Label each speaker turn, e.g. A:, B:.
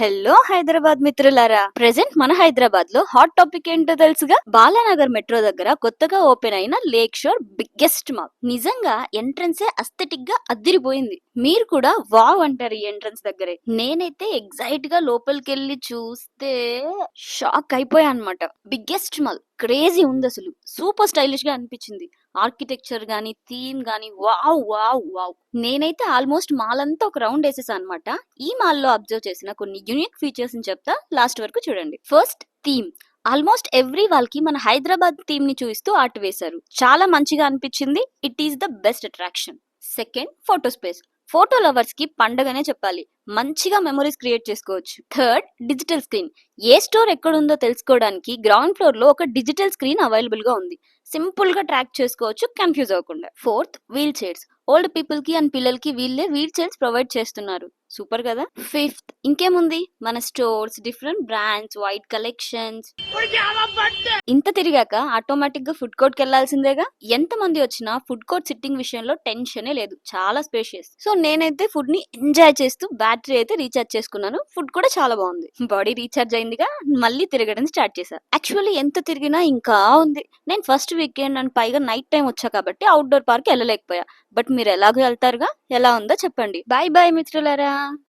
A: Hello Hyderabad మిత్రులారా, present మన హైదరాబాద్ లో హాట్ టాపిక్ ఏంటో తెలుసుగా. బాలానగర్ మెట్రో దగ్గర కొత్తగా ఓపెన్ అయిన లేక్ షోర్ బిగ్గెస్ట్ మాల్. నిజంగా ఎంట్రన్స్ అస్థెటిక్ గా అదిరిపోయింది. మీరు కూడా వావ్ అంటారు ఈ ఎంట్రన్స్ దగ్గరే. నేనైతే ఎగ్జైట్ గా లోపలికి వెళ్ళి చూస్తే షాక్ అయిపోయా అన్నమాట. బిగ్గెస్ట్ మాల్, క్రేజీ ఉంది అసలు. సూపర్ స్టైలిష్ గా అనిపించింది. ఆర్కిటెక్చర్ గానీ, థీమ్ గానీ వావ్ వావ్ వావ్. నేనైతే ఆల్మోస్ట్ మాల్ అంతా ఒక రౌండ్ వేసేసా అనమాట. ఈ మాల్ లో అబ్జర్వ్ చేసిన కొన్ని యూనిక్ ఫీచర్స్ ని చెప్తా, లాస్ట్ వరకు చూడండి. First, theme. Almost every wall కి మన హైదరాబాద్ థీమ్ ని చూపిస్తూ ఆర్ట్ వేశారు. చాలా మంచిగా అనిపించింది. It is the best attraction. Second, photo space. Photo lovers కి పండగనే చెప్పాలి. మంచిగా మెమరీస్ క్రియేట్ చేసుకోవచ్చు. Third, digital screen. ఏ స్టోర్ ఎక్కడుందో తెలుసుకోవడానికి గ్రౌండ్ ఫ్లోర్ లో ఒక డిజిటల్ స్క్రీన్ అవైలబుల్ గా ఉంది. సింపుల్ గా ట్రాక్ చేసుకోవచ్చు, కన్ఫ్యూజ్ అవ్వకుండా. Fourth, wheelchairs. Old people కి అండ్ పిల్లలకి వీళ్ళే వీల్ చైర్స్ ప్రొవైడ్ చేస్తున్నారు. సూపర్ కదా. ఫిఫ్త్, ఇంకేముంది, మన stores, different brands, white collections. ఇంత తిరిగాక ఆటోమేటిక్ గా ఫుడ్ కోర్ట్ కి వెళ్లాల్సిందేగా. ఎంత మంది వచ్చినా ఫుడ్ కోర్ట్ సిట్టింగ్ విషయంలో టెన్షనే లేదు. చాలా స్పేషియస్. సో నేనైతే ఫుడ్ ని ఎంజాయ్ చేస్తూ బ్యాటరీ అయితే రీఛార్జ్ చేసుకున్నాను. ఫుడ్ కూడా చాలా బాగుంది. బాడీ రీఛార్జ్ అయిందిగా, మళ్ళీ తిరగడం స్టార్ట్ చేశా. యాక్చువల్లీ ఎంత తిరిగినా ఇంకా ఉంది. నేను ఫస్ట్ వీకెండ్ అండ్ పైగా నైట్ టైం వచ్చా కాబట్టి అవుట్డోర్ పార్క్ వెళ్ళలేకపోయా. బట్ మీరు ఎలాగో వెళ్తారుగా. ఎలా ఉందో చెప్పండి. బాయ్ బాయ్ మిత్రులారా.